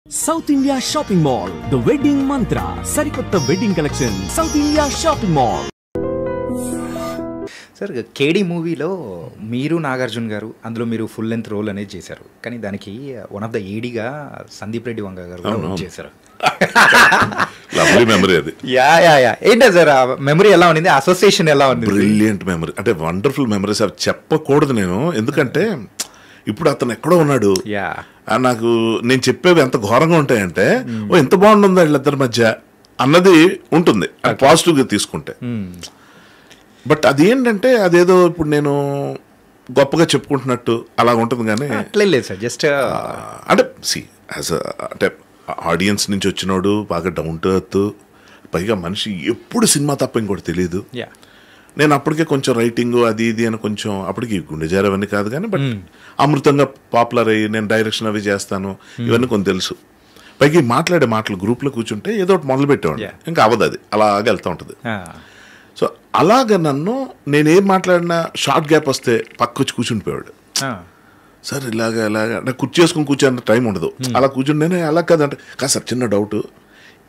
South India Shopping Mall, The Wedding Mantra, Sarikotta Wedding Collection, South India Shopping Mall. Sir Kedi మూవీలో మీరు నాగార్జున గారు అందులో మీరు ఫుల్ లెంత్ రోల్ అనేది చేశారు, కానీ దానికి వన్ ఆఫ్ ద ఏడీగా సందీప్ రెడ్డి వంగ గారు కూడా చేశారు. మెమరీ అది ఏంటో సార్ ఆ మెమరీ ఎలా ఉంది, అసోసియేషన్ ఎలా ఉంది? బ్రిలియంట్ మెమరీ, అంటే వండర్ఫుల్ మెమరీస్. అవి చెప్పకూడదు నేను, ఎందుకంటే ఇప్పుడు అతను ఎక్కడో ఉన్నాడు. నాకు నేను చెప్పేవి ఎంత ఘోరంగా ఉంటాయంటే ఓ ఎంత బాగుంటుందో వీళ్ళిద్దరి మధ్య అన్నది ఉంటుంది పాజిటివ్గా తీసుకుంటే. బట్ అదేంటంటే అదేదో ఇప్పుడు నేను గొప్పగా చెప్పుకుంటున్నట్టు అలా ఉంటుంది. కానీ లేదు సార్, జస్ట్ అంటే అంటే ఆడియన్స్ నుంచి వచ్చినోడు బాగా డౌన్ టు ఎర్త్, పైగా మనిషి ఎప్పుడు సినిమా తప్ప ఇంకోటి తెలియదు. నేను అప్పటికే కొంచెం రైటింగ్ అది ఇది అని కొంచెం అప్పటికి గుండె జారవన్నీ కాదు, కానీ బట్ అమృతంగా పాపులర్ అయ్యి నేను డైరెక్షన్ అవి చేస్తాను ఇవన్నీ కొంచెం తెలుసు. పైకి మాట్లాడే మాటలు గ్రూప్లో కూర్చుంటే ఏదో ఒకటి మొదలు పెట్టేవాడు, ఇంకా అవ్వదు, అది అలాగే వెళ్తూ ఉంటుంది. సో అలాగ నన్ను నేనేం మాట్లాడినా షార్ట్ గ్యాప్ వస్తే పక్క వచ్చి కూర్చుండిపోయాడు. సార్ ఇలాగ నాకు కుర్చీ చేసుకుని కూర్చోన్న టైం ఉండదు, అలా కూర్చుని నేను అలా కాదంటే కాదు సార్ చిన్న డౌట్,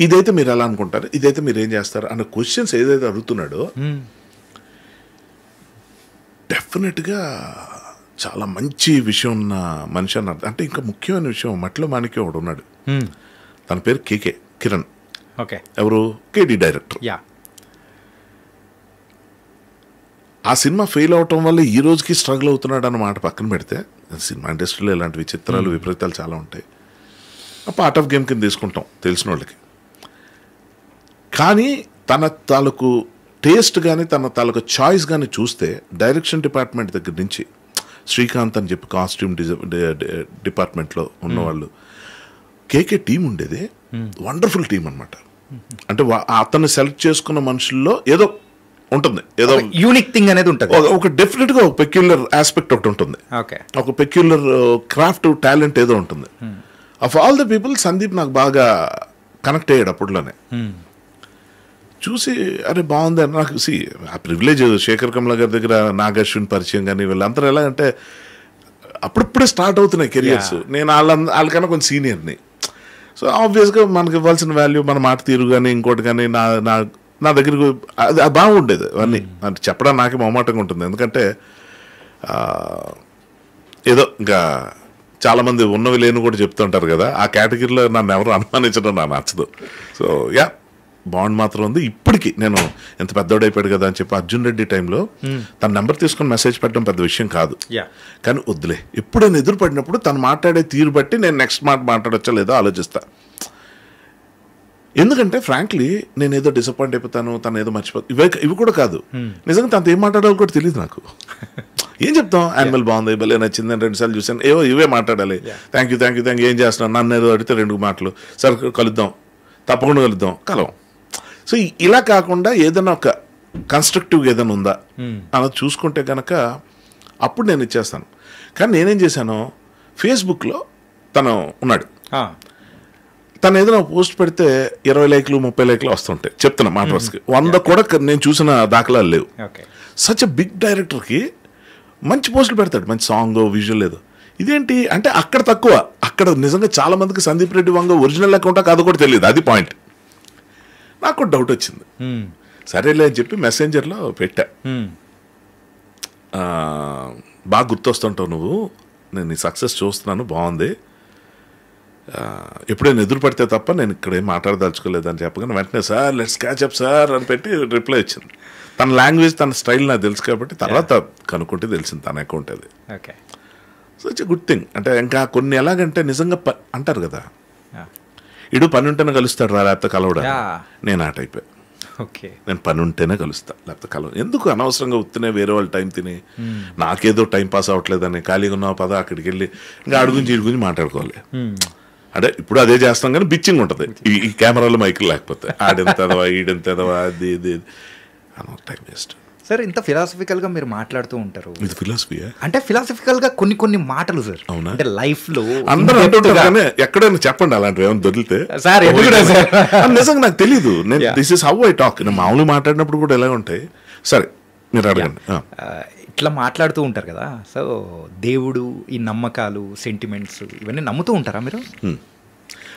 ఇదైతే మీరు ఎలా అనుకుంటారు, ఇదైతే మీరు ఏం చేస్తారు అన్న క్వశ్చన్స్ ఏదైతే అడుగుతున్నాడో డెఫినెట్గా చాలా మంచి విషయం ఉన్న మనిషి అన్నారు. అంటే ఇంకా ముఖ్యమైన విషయం, మట్టిలో మాణిక్యం ఒకడు ఉన్నాడు, తన పేరు కేకే కిరణ్. ఓకే, ఎవరు? కేడీ డైరెక్టర్. ఆ సినిమా ఫెయిల్ అవటం వల్ల ఈ రోజుకి స్ట్రగుల్ అవుతున్నాడు అన్నమాట పక్కన పెడితే, సినిమా ఇండస్ట్రీలో ఇలాంటి విచిత్రాలు విపరీతాలు చాలా ఉంటాయి. పార్ట్ ఆఫ్ గేమ్ కింద తీసుకుంటాం తెలిసిన వాళ్ళకి. కానీ తన తాలూకు టేస్ట్ కానీ తన తాలూకు చాయిస్ కానీ చూస్తే డైరెక్షన్ డిపార్ట్మెంట్ దగ్గర నుంచి శ్రీకాంత్ అని చెప్పి కాస్ట్యూమ్ డిపార్ట్మెంట్లో ఉన్నవాళ్ళు, కేకే టీం ఉండేది వండర్ఫుల్ టీం అనమాట. అంటే అతన్ని సెలెక్ట్ చేసుకున్న మనుషుల్లో ఏదో ఉంటుంది, ఏదో యూనిక్ థింగ్ అనేది ఉంటుంది, ఒక డెఫినెట్గా ఒక పెక్యులర్ ఆస్పెక్ట్ ఒకటి ఉంటుంది, ఒక పెక్యులర్ క్రాఫ్ట్ టాలెంట్ ఏదో ఉంటుంది. Of all the people Sandeep నాకు బాగా కనెక్ట్ అయ్యాడు అప్పట్లోనే. చూసి అరే బాగుంది అని నాకు ఆ ప్రివిలేజ్. శేఖర్ కమల గారి దగ్గర నాగార్జున పరిచయం కానీ వీళ్ళందరూ ఎలా అంటే అప్పుడప్పుడే స్టార్ట్ అవుతున్నాయి కెరియర్స్. నేను వాళ్ళకన్నా కొంచెం సీనియర్ని. సో ఆబ్వియస్గా మనకి ఇవ్వాల్సిన వాల్యూ మన మాట తీరు కానీ ఇంకోటి కానీ నా దగ్గరకు అది బాగుండేది. అవన్నీ అంటే చెప్పడం నాకే మొహమాటంగా ఉంటుంది, ఎందుకంటే ఏదో ఇంకా చాలామంది ఉన్నవి లేని కూడా చెప్తుంటారు కదా, ఆ కేటగిరీలో నన్ను ఎవరు అనుమానించడం నాకు నచ్చదు. సో బాండ్ మాత్రం ఉంది. ఇప్పటికీ నేను ఎంత పెద్దోడైపోయాడు కదా అని చెప్పి అర్జున్ రెడ్డి టైంలో తన నెంబర్ తీసుకుని మెసేజ్ పెట్టడం పెద్ద విషయం కాదు, కానీ వద్దులే ఎప్పుడైనా ఎదురు పడినప్పుడు తను మాట్లాడే తీరు బట్టి నేను నెక్స్ట్ మాట మాట్లాడొచ్చా లేదో ఆలోచిస్తా. ఎందుకంటే ఫ్రాంక్లీ నేను ఏదో డిసప్పాయింట్ అయిపోతాను, తను ఏదో మర్చిపోతాను, ఇవి కూడా కాదు. నిజంగా తనతో ఏం మాట్లాడాలో కూడా తెలియదు నాకు. ఏం చెప్తాం, యానిమల్ బాగుంది, భలే నచ్చింది అని 2 సార్లు చూసాను, ఇవే మాట్లాడాలి. థ్యాంక్ యూ ఏం చేస్తున్నాను, నన్ను ఏదో అడిగితే 2 మాటలు, సరే కలుద్దాం, తప్పకుండా కలుద్దాం, కలవం. సో ఇలా కాకుండా ఏదైనా ఒక కన్స్ట్రక్టివ్గా ఏదైనా ఉందా అన్నది చూసుకుంటే కనుక అప్పుడు నేను ఇచ్చేస్తాను. కానీ నేనేం చేశాను, ఫేస్బుక్లో తను ఉన్నాడు, తను ఏదైనా పోస్ట్ పెడితే 20 లైక్లు 30 లైక్లు వస్తుంటాయి. చెప్తున్నా మాట వరుసకి 100 కూడా నేను చూసిన దాఖలాలు లేవు. సచ్ ఎ బిగ్ డైరెక్టర్కి మంచి పోస్టులు పెడతాడు, మంచి సాంగ్ విజువల్ లేదు. ఇదేంటి అంటే అక్కడ తక్కువ, అక్కడ నిజంగా చాలా మందికి సందీప్ రెడ్డి వంగ ఒరిజినల్ అకౌంటా కాదు కూడా తెలియదు, అది పాయింట్. నాకు డౌట్ వచ్చింది, సరేలే అని చెప్పి మెసెంజర్లో పెట్టా. బాగా గుర్తొస్తుంటావు నువ్వు, నేను నీ సక్సెస్ చూస్తున్నాను, బాగుంది, ఎప్పుడైనా ఎదురు పడితే తప్ప నేను ఇక్కడ ఏం మాట్లాడదలుచుకోలేదని చెప్పగానే వెంటనే sir let's catch up sir అని పెట్టి రిప్లై వచ్చింది. తన లాంగ్వేజ్ తన స్టైల్ నాకు తెలుసు కాబట్టి తర్వాత కనుక్కుంటే తెలిసింది తన అకౌంట్ అది. So it's a good thing. అంటే ఇంకా కొన్ని ఎలాగంటే నిజంగా అంటారు కదా, ఇడు పని ఉంటేనే కలుస్తాడు రా లేకపోతే కలవడా, నేను ఆ టైపే. నేను పని ఉంటేనే కలుస్తా లేకపోతే కలవ. ఎందుకు అనవసరంగా ఉత్తినే వేరే వాళ్ళు టైం తిని నాకేదో టైం పాస్ అవ్వట్లేదని ఖాళీగా ఉన్నావు పద అక్కడికి వెళ్ళి ఇంకా అడుగు గురించి ఇటు గురించి మాట్లాడుకోవాలి. అంటే ఇప్పుడు అదే చేస్తాం కానీ బిచ్చింగ్ ఉంటుంది ఈ కెమెరాలో మైకులు లేకపోతే, ఆడెంతదవా ఈడెంతదవా అది ఇది టైం వేస్ట్. సార్ ఇంత ఫిలాసఫికల్ గా మీరు మాట్లాడుతూ ఉంటారు, ఇది ఫిలాసఫీ అంటే ఫిలాసఫికల్ గా కొన్ని మాటలు సార్, అంటే లైఫ్ లో అందరూ అంటుంటారు కానీ ఎక్కడైనా చెప్పండి అలాంటివి ఏమైనా దొరికితే. నిజంగా నాకు తెలీదు, this is how I talk. నేను మామూలుగా మాట్లాడినప్పుడు కూడా ఎలా ఉంటాయి. సరే మీరు అడగండి. ఇట్లా మాట్లాడుతూ ఉంటారు కదా, సో దేవుడు, ఈ నమ్మకాలు, సెంటిమెంట్స్ ఇవన్నీ నమ్ముతూ ఉంటారా మీరు?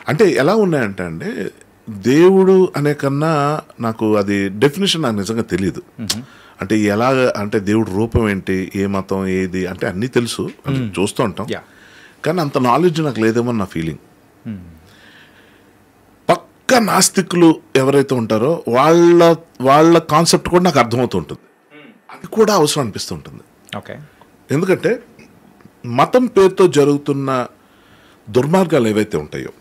అంటే ఎలా ఉన్నాయంటే అండి, దేవుడు అనే కన్నా నాకు అది డెఫినేషన్ నాకు నిజంగా తెలియదు. అంటే ఎలాగ అంటే దేవుడు రూపం ఏంటి, ఏ మతం ఏది అంటే అన్నీ తెలుసు, చూస్తూ ఉంటాం, కానీ అంత నాలెడ్జ్ నాకు లేదేమో నా ఫీలింగ్. పక్క నాస్తికులు ఎవరైతే ఉంటారో వాళ్ళ కాన్సెప్ట్ కూడా నాకు అర్థమవుతూ ఉంటుంది. అది కూడా అవసరం అనిపిస్తుంటుంది. ఓకే. ఎందుకంటే మతం పేరుతో జరుగుతున్న దుర్మార్గాలు ఏవైతే ఉంటాయో,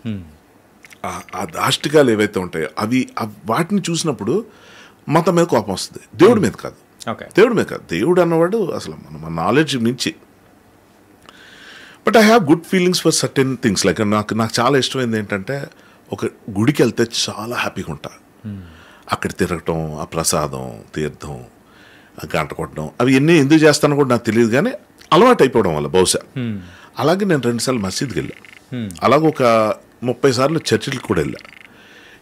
ఆ దాష్టికాలు ఏవైతే ఉంటాయో అవి వాటిని చూసినప్పుడు మతం మీద కోపం వస్తుంది, దేవుడి మీద కాదు. దేవుడి మీద కాదు, దేవుడు అన్నవాడు అసలు మన నాలెడ్జ్ మించి. But I have good feelings for certain things. Like నాకు చాలా ఇష్టమైంది ఏంటంటే, ఒక గుడికి వెళ్తే చాలా హ్యాపీగా ఉంటా. అక్కడ తిరగటం, ఆ ప్రసాదం, తీర్థం, గంట కొట్టడం, అవి ఎన్ని ఎందుకు చేస్తానో కూడా నాకు తెలియదు, కానీ అలవాటు అయిపోవడం వల్ల బహుశా. అలాగే నేను 2 సార్లు మసీద్కి వెళ్ళా, అలాగే ఒక 30 సార్లు చర్చిలకు కూడా వెళ్ళా.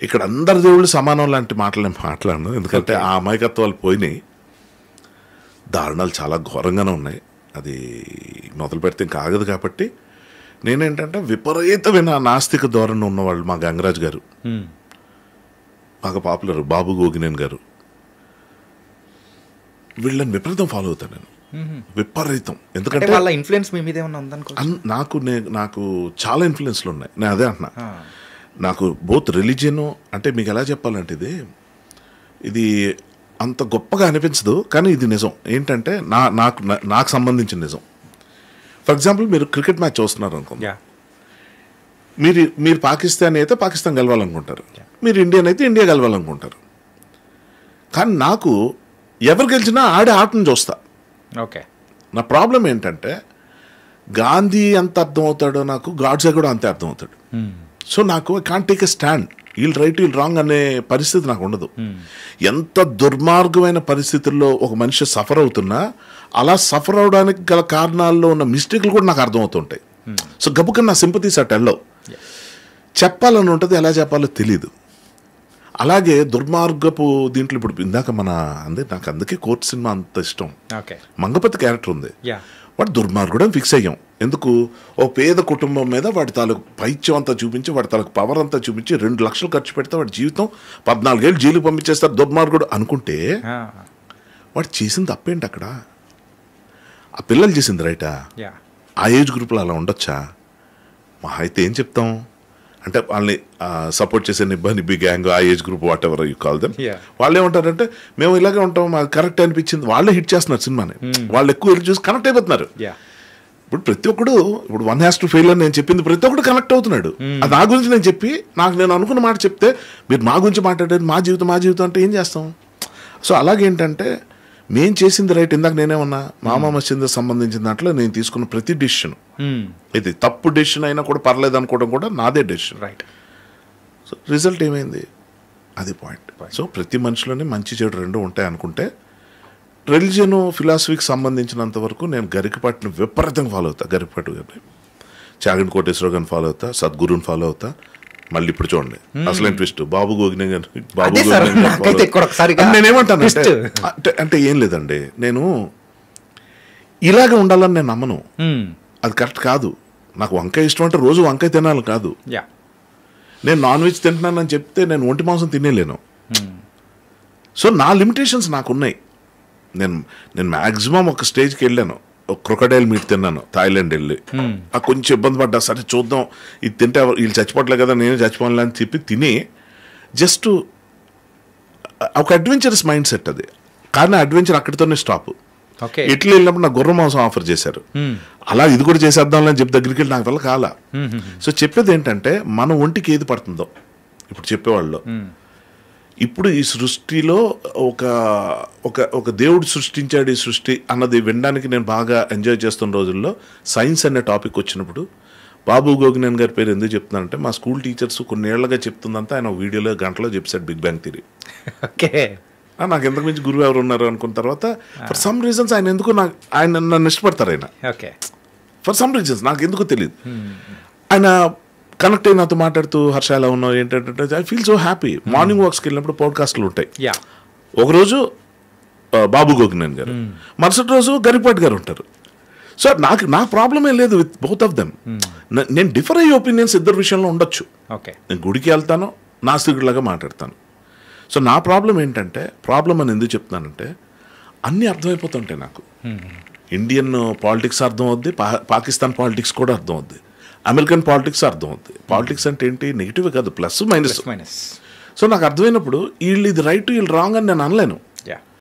ఇక్కడ అందరి దేవుళ్ళు సమానం లాంటి మాటలు నేను మాట్లాడను, ఎందుకంటే ఆ అమాయకత్వాలు పోయినాయి. దారుణాలు చాలా ఘోరంగానే ఉన్నాయి, అది మొదలు పెడితే ఇంకా ఆగదు. కాబట్టి నేనేంటంటే విపరీతమైన నాస్తిక ధోరణి ఉన్నవాళ్ళు మా గంగరాజు గారు, బాగా పాపులర్ బాబు గోగినేని గారు, వీళ్ళని విపరీతం ఫాలో అవుతాను నేను, విపరీతం. ఎందుకంటే వాళ్ళ ఇన్ఫ్లుయెన్స్ మీ మీద ఏమన్నా ఉందనుకో. నాకు చాలా ఇన్ఫ్లుయెన్స్లు ఉన్నాయి. నేను అదే అంటున్నా, నాకు బోత్ రిలీజియన్ అంటే మీకు ఎలా చెప్పాలంటే ఇది అంత గొప్పగా అనిపించదు, కానీ ఇది నిజం. ఏంటంటే నాకు సంబంధించిన నిజం. ఫర్ ఎగ్జాంపుల్, మీరు క్రికెట్ మ్యాచ్ చూస్తున్నారు అనుకోండి, మీరు పాకిస్తాన్ అయితే పాకిస్తాన్ గెలవాలనుకుంటారు, మీరు ఇండియన్ అయితే ఇండియా గెలవాలనుకుంటారు. కానీ నాకు ఎవరు గెలిచినా ఆడే ఆటను చూస్తా. ఓకే. నా ప్రాబ్లం ఏంటంటే, గాంధీ ఎంత అర్థమవుతాడో నాకు గాడ్సే కూడా అంతే అర్థమవుతాడు. సో నాకు I can't take a stand, వీళ్ళు రైట్ వీళ్ళు రాంగ్ అనే పరిస్థితి నాకు ఉండదు. ఎంత దుర్మార్గమైన పరిస్థితుల్లో ఒక మనిషి సఫర్ అవుతున్నా, అలా సఫర్ అవడానికి గల కారణాల్లో ఉన్న మిస్టేక్లు కూడా నాకు అర్థమవుతుంటాయి. సో గబుకన్నా నా సింపతీస్ అట్ వెళ్ళవు. చెప్పాలని ఉంటుంది, ఎలా చెప్పాలో తెలీదు. అలాగే దుర్మార్గపు దీంట్లో ఇప్పుడు ఇందాక నాకు అందుకే కోర్ట్ సినిమా అంత ఇష్టం. మంగపతి క్యారెక్టర్ ఉంది, వాడు దుర్మార్గుడు అని ఫిక్స్ అయ్యాం. ఎందుకు? ఓ పేద కుటుంబం మీద వాడి తాలూకు పైత్యం అంతా చూపించి, వాడి తాలూకు పవర్ అంతా చూపించి 2 లక్షలు ఖర్చు పెడితే వాడి జీవితం 14 ఏళ్ళు జైలు పంపించేస్తారు దుర్మార్గుడు అనుకుంటే, వాడు చేసింది తప్పేంటి అక్కడ? ఆ పిల్లలు చేసింది రైటా? ఆ ఏజ్ గ్రూప్లో అలా ఉండొచ్చా? మా అయితే ఏం చెప్తాం అంటే, వాళ్ళని సపోర్ట్ చేసే నిబ్బి గ్యాంగ్, ఆ age group, what ever you call them, వాళ్ళు ఏమంటారంటే మేము ఇలాగే ఉంటాం, మాకు కరెక్ట్ అనిపించింది. వాళ్ళే హిట్ చేస్తున్నారు సినిమాని, వాళ్ళు ఎక్కువ వెళ్ళి చూసి కనెక్ట్ అయిపోతున్నారు. ఇప్పుడు ప్రతి ఒక్కడు, ఇప్పుడు 1 has to fail అని నేను చెప్పింది ప్రతి ఒక్కడు కనెక్ట్ అవుతున్నాడు. అది నా గురించి నేను చెప్పి, నేను అనుకున్న మాట చెప్తే మీరు మా గురించి మాట్లాడారు, మా జీవితం అంటే ఏం చేస్తాం? సో అలాగేంటంటే, మేము చేసింది రైట్. ఇందాక నేనేమన్నా మామా మసీద్కి సంబంధించిన దాంట్లో నేను తీసుకున్న ప్రతి డెసిషన్, ఇది తప్పు డెసిషన్ అయినా కూడా పర్లేదు అనుకోవడం కూడా నాదే డెసిషన్. రైట్. సో రిజల్ట్ ఏమైంది? అది పాయింట్. సో ప్రతి మనిషిలోనే మంచి చెడు 2 ఉంటాయి అనుకుంటే, రిలీజియన్ ఫిలాసఫీకి సంబంధించినంత వరకు నేను గరికపాటిని విపరీతంగా ఫాలో అవుతా. గరికపాటి గారిని, చాగంటి కోటేశ్వరరావు గారిని ఫాలో అవుతా, సద్గురుని ఫాలో అవుతా. మళ్ళీ ఇప్పుడు చూడండి అసలు ట్విస్ట్, బాబు గోగినేని గారిని. నేనేమంటాను అంటే ఏం లేదండి, నేను ఇలాగే ఉండాలని నేను నమ్మను, అది కరెక్ట్ కాదు. నాకు వంకాయ ఇష్టం అంటే రోజు వంకాయ తినాలి కాదు. నేను నాన్ వెజ్ తింటున్నానని చెప్తే నేను ఒంటి మాంసం తినేలేను. సో నా లిమిటేషన్స్ నాకున్నాయి. నేను మ్యాక్సిమం ఒక స్టేజ్కి వెళ్ళాను, ఒక క్రొకడైల్ మీట్ తిన్నాను థాయిలాండ్ వెళ్ళి. కొంచెం ఇబ్బంది పడ్డా, సరే చూద్దాం, ఇది తింటే వీళ్ళు చచ్చిపోవట్లేదు కదా, నేనే చచ్చిపోవాలి అని చెప్పి తిని, జస్ట్ ఒక అడ్వెంచరస్ మైండ్ సెట్ అది. కానీ అడ్వెంచర్ అక్కడితోనే స్టాప్. ఇట్లా వెళ్ళినప్పుడు నాకు గుర్ర మాంసం ఆఫర్ చేశారు, అలా ఇది కూడా చేసేద్దాం అని చెప్పి దగ్గరికి వెళ్ళి నాకు వల్ల కాలా. సో చెప్పేది ఏంటంటే, మన ఒంటికి ఏది పడుతుందో ఇప్పుడు చెప్పేవాళ్ళు. ఇప్పుడు ఈ సృష్టిలో ఒక దేవుడు సృష్టించాడు ఈ సృష్టి అన్నది వినడానికి నేను బాగా ఎంజాయ్ చేస్తున్న రోజుల్లో, సైన్స్ అనే టాపిక్ వచ్చినప్పుడు బాబు గోగినేని గారి పేరు ఎందుకు చెప్తున్నానంటే, మా స్కూల్ టీచర్స్ కొన్నేళ్లుగా చెప్తుందంతా ఆయన వీడియోలో గంటలో చెప్పాడు బిగ్ బ్యాంగ్ థియరీ. నాకు ఎంతకు మించి గురువు ఎవరు ఉన్నారు అనుకున్న తర్వాత, ఫర్ సమ్ రీజన్స్ ఆయన నన్ను ఇష్టపడతారు. ఆయన ఫర్ సమ్ రీజన్స్ నాకు ఎందుకో తెలియదు, ఆయన కనెక్ట్ అయ్యి నాతో మాట్లాడుతూ, హర్ష ఎలా ఉన్నావు ఏంటంటే, I feel so happy. Morning వాక్స్కి వెళ్ళినప్పుడు పాడ్కాస్ట్లు ఉంటాయి. ఒకరోజు బాబు గోగినేని గారు, మరుసటి రోజు గరికపాటి గారు ఉంటారు. సో నా ప్రాబ్లమే లేదు విత్ బోత్ ఆఫ్ దెమ్. నేను డిఫర్ అయ్యే ఒపీనియన్స్ ఇద్దరు విషయంలో ఉండొచ్చు. ఓకే, నేను గుడికి వెళ్తాను, నాస్తికుడిలాగా మాట్లాడతాను. సో నా ప్రాబ్లం ఏంటంటే, ప్రాబ్లం అని ఎందుకు చెప్తున్నానంటే అన్నీ అర్థమైపోతుంటాయి నాకు. ఇండియన్ పాలిటిక్స్ అర్థం అవుద్ది, పాకిస్తాన్ పాలిటిక్స్ కూడా అర్థం అవుద్ది, అమెరికన్ పాలిటిక్స్ అర్థం అవుద్ది. పాలిటిక్స్ అంటే ఏంటి, నెగిటివ్ కాదు, ప్లస్ మైనస్. మైనస్. సో నాకు అర్థమైనప్పుడు వీళ్ళు ఇది రైట్ వీళ్ళు రాంగ్ అని నేను అనలేను.